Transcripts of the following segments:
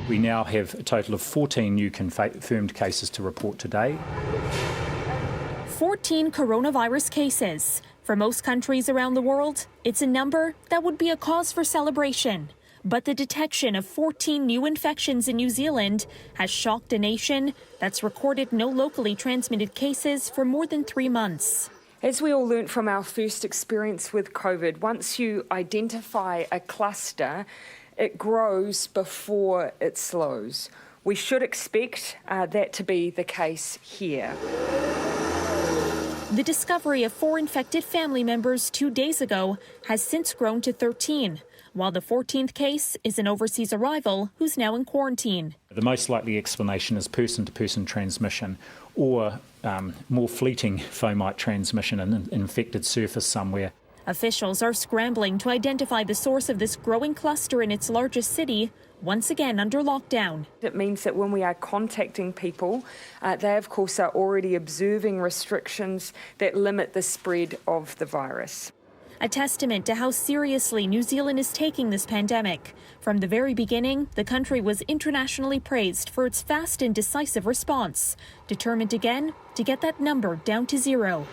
We now have a total of 14 new confirmed cases to report today. 14 coronavirus cases. For most countries around the world, it's a number that would be a cause for celebration. But the detection of 14 new infections in New Zealand has shocked a nation that's recorded no locally transmitted cases for more than 3 months. As we all learnt from our first experience with COVID, once you identify a cluster, it grows before it slows. We should expect that to be the case here. The discovery of 4 infected family members 2 days ago has since grown to 13, while the 14th case is an overseas arrival who's now in quarantine. The most likely explanation is person-to-person transmission or more fleeting fomite transmission in an infected surface somewhere. Officials are scrambling to identify the source of this growing cluster in its largest city, once again under lockdown. It means that when we are contacting people, they of course are already observing restrictions that limit the spread of the virus. A testament to how seriously New Zealand is taking this pandemic. From the very beginning, the country was internationally praised for its fast and decisive response, determined again to get that number down to 0.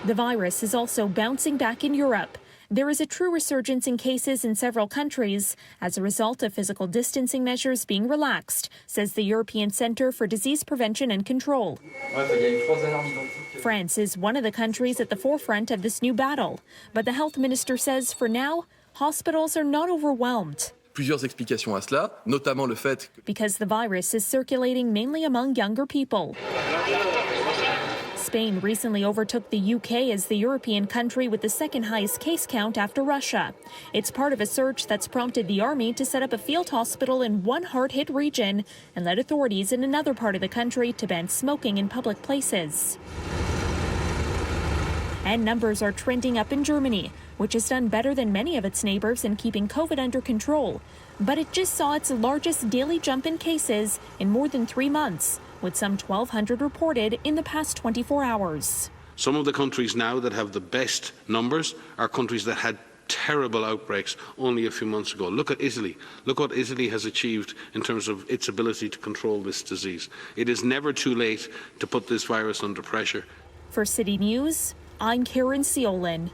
The virus is also bouncing back in Europe. There is a true resurgence in cases in several countries as a result of physical distancing measures being relaxed, says the European Centre for Disease Prevention and Control. France is one of the countries at the forefront of this new battle, but the health minister says for now, hospitals are not overwhelmed. Plusieurs explications à cela, notamment le fait because the virus is circulating mainly among younger people. Spain recently overtook the UK as the European country with the second highest case count after Russia. It's part of a surge that's prompted the army to set up a field hospital in one hard-hit region and led authorities in another part of the country to ban smoking in public places. And numbers are trending up in Germany, which has done better than many of its neighbors in keeping COVID under control. But it just saw its largest daily jump in cases in more than 3 months, with some 1,200 reported in the past 24 hours. Some of the countries now that have the best numbers are countries that had terrible outbreaks only a few months ago. Look at Italy. Look what Italy has achieved in terms of its ability to control this disease. It is never too late to put this virus under pressure. For City News, I'm Caryn Ceolin.